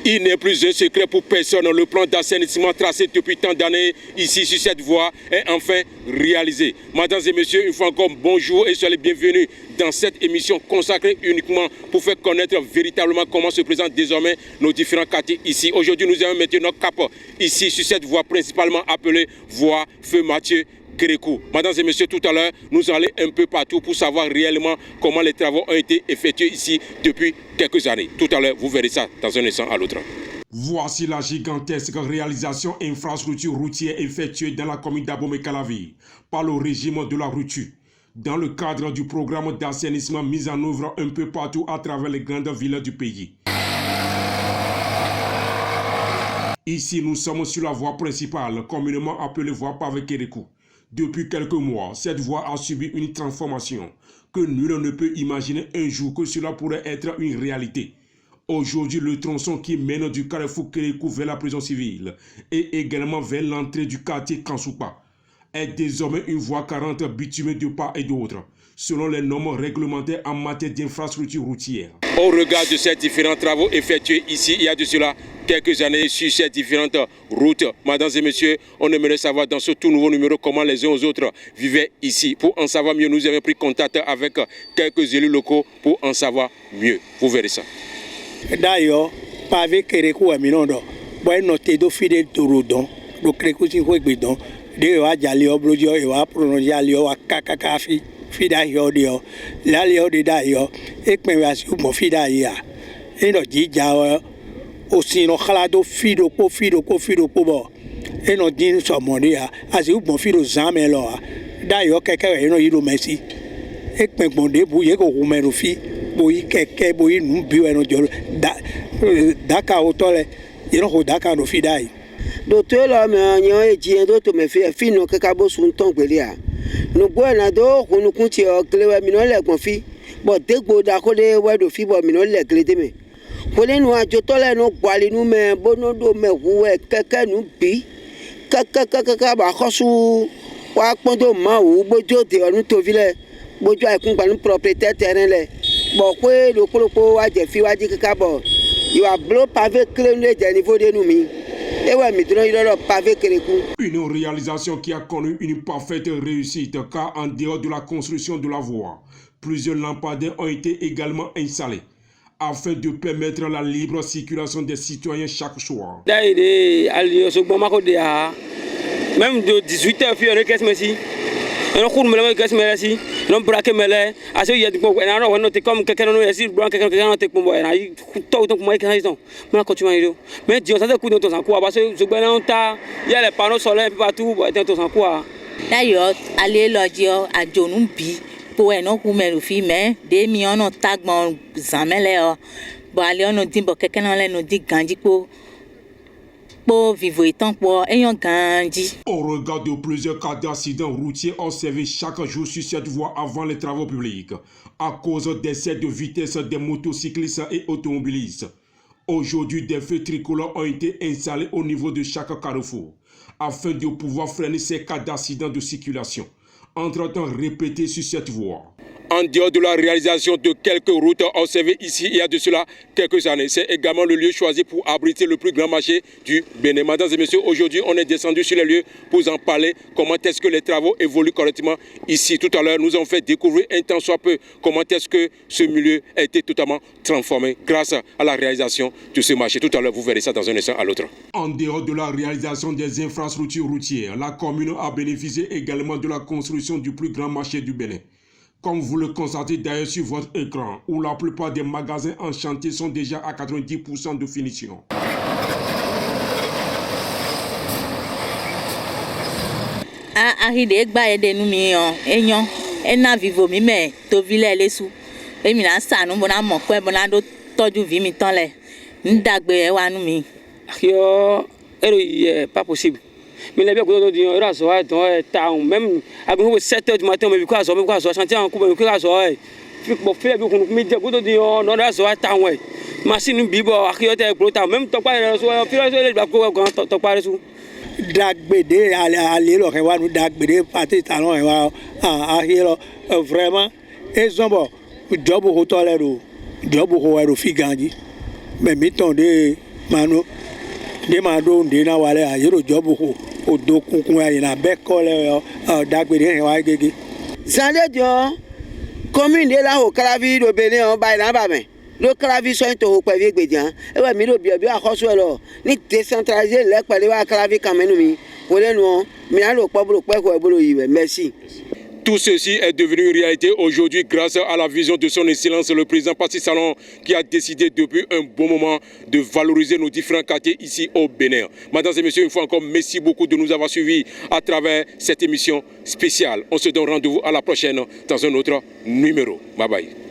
Il n'est plus un secret pour personne. Le plan d'assainissement tracé depuis tant d'années ici sur cette voie est enfin réalisé. Mesdames et messieurs, une fois encore, bonjour et soyez les bienvenus dans cette émission consacrée uniquement pour faire connaître véritablement comment se présentent désormais nos différents quartiers ici. Aujourd'hui, nous allons mettre notre cap ici sur cette voie principalement appelée voie Feu Mathieu Kérékou. Mesdames et messieurs, tout à l'heure, nous allons un peu partout pour savoir réellement comment les travaux ont été effectués ici depuis quelques années. Tout à l'heure, vous verrez ça dans un instant à l'autre. Voici la gigantesque réalisation infrastructure routière effectuée dans la commune d'Abomey-Calavi par le régime de la Rutu, dans le cadre du programme d'assainissement mis en œuvre un peu partout à travers les grandes villes du pays. Ici, nous sommes sur la voie principale, communément appelée voie Pavé Kérékou. Depuis quelques mois, cette voie a subi une transformation que nul ne peut imaginer un jour que cela pourrait être une réalité. Aujourd'hui, le tronçon qui mène du carrefour Kérékou vers la prison civile et également vers l'entrée du quartier Kansoupa est désormais une voie 40 bitumée de part et d'autre, selon les normes réglementaires en matière d'infrastructure routière. Au regard de ces différents travaux effectués ici, il y a de cela quelques années sur ces différentes routes. Mesdames et messieurs, on aimerait savoir dans ce tout nouveau numéro comment les uns aux autres vivaient ici. Pour en savoir mieux, nous avons pris contact avec quelques élus locaux pour en savoir mieux. Vous verrez ça. D'ailleurs, Pavé Kérékou est minondo. Bon, noté do fidèle touroudon, do Kérékou si quoi bidon, de wa jalio blodio et wa prononcia lio wa kakakafi, fida yodio, la lio de daio, et que me va sur mon fida ya. Et no djao, aussi no khalado fido po bo. Et no din so mondia, asi u mon fido zamelo. D'ailleurs, quelqu'un est no yiro merci. Et que me bonde bouye ko rumeno fi. Boyi keke boyi numbiwe no jolo daka otole ino ko daka no fidai do to la me anyo eji do to me fi no keka bo sun ton gbele a no bo na do kunu kun ti o klewe mi no le gbon fi bo degbo da ko de we do fi bo mi no le glede me ko le nu ajo to le no gwali nu me bo no do me hu e keke nu bi kaka ba khosu wa pon do ma wu bojo de onu to vile bojo aikun gba nu propriétaire terrain le. Bon, quoi, le colopo a des filles à dire que bon, il va bloquer pavé clé de niveau de nous. Et ouais, mais il a pavé Kérékou. Une réalisation qui a connu une parfaite réussite car en dehors de la construction de la voie, plusieurs lampadaires ont été également installés afin de permettre la libre circulation des citoyens chaque soir. Même de 18h, puis on est on court me gas merci non braquer mele assez il y a des on note comme quelqu'un nous essaie blanc quelqu'un on te pour moi il tout donc moi quand ils ont mais continue mais Dieu ça coup de temps en quoi parce que je ben on ta il y a les panneaux solaires partout de temps en quoi d'ailleurs aller lodio à Jonumbi pour un coup mais le film des millions on tag mon zamele bon aller on dit bon quelqu'un on nous dit gandi pour vivre étant pour ayant grandi. Au regard de plusieurs cas d'accidents routiers observés chaque jour sur cette voie avant les travaux publics, à cause d'excès de vitesse des motocyclistes et automobilistes. Aujourd'hui, des feux tricolores ont été installés au niveau de chaque carrefour, afin de pouvoir freiner ces cas d'accidents de circulation, entre-temps répétés sur cette voie. En dehors de la réalisation de quelques routes observées ici il y a de cela quelques années, c'est également le lieu choisi pour abriter le plus grand marché du Bénin. Mesdames et messieurs, aujourd'hui on est descendu sur les lieux pour en parler, comment est-ce que les travaux évoluent correctement ici. Tout à l'heure, nous avons fait découvrir un tant soit peu comment est-ce que ce milieu a été totalement transformé grâce à la réalisation de ce marché. Tout à l'heure, vous verrez ça dans un instant à l'autre. En dehors de la réalisation des infrastructures routières, la commune a bénéficié également de la construction du plus grand marché du Bénin. Comme vous le constatez d'ailleurs sur votre écran, où la plupart des magasins en chantier sont déjà à 90% de finition. Arrivé gba ede nu mi enyon ena vivo mi me to vile lesu emi na sa nu bona mo pe bona do toju vi mi tan le ndagbe wa nu mi yo ero pas possible. Mais les biens que nous avons là, dans même à 7h du matin, mais quoi, chantier en coupe, mais quoi, pour faire bien qu'on me dit que nous avons là, machine bibo, architecte, plota, même tant pas, tant pas sous. Dagbede aller le rewa nous dagbede parti talon a hilo vraiment ezombo job ho tolero job ho ero figandi mais mi ton de mano de ma do de na wale a yoro job ko o do kunkun ya na be ko le dagbe de wa gege zande dio commune de la o Kalavi do Benin on ba na ba me lo Kalavi so to o pe vi gbejan e wa mi lo bi akoso lo ni décentraliser le pele wa Kalavi kan menu mi wo le nu mi a lo poblo pe ko e bolo yiwe merci. Tout ceci est devenu une réalité aujourd'hui grâce à la vision de son excellence, le président Patrice Talon, qui a décidé depuis un bon moment de valoriser nos différents quartiers ici au Bénin. Mesdames et messieurs, une fois encore, merci beaucoup de nous avoir suivis à travers cette émission spéciale. On se donne rendez-vous à la prochaine dans un autre numéro. Bye bye.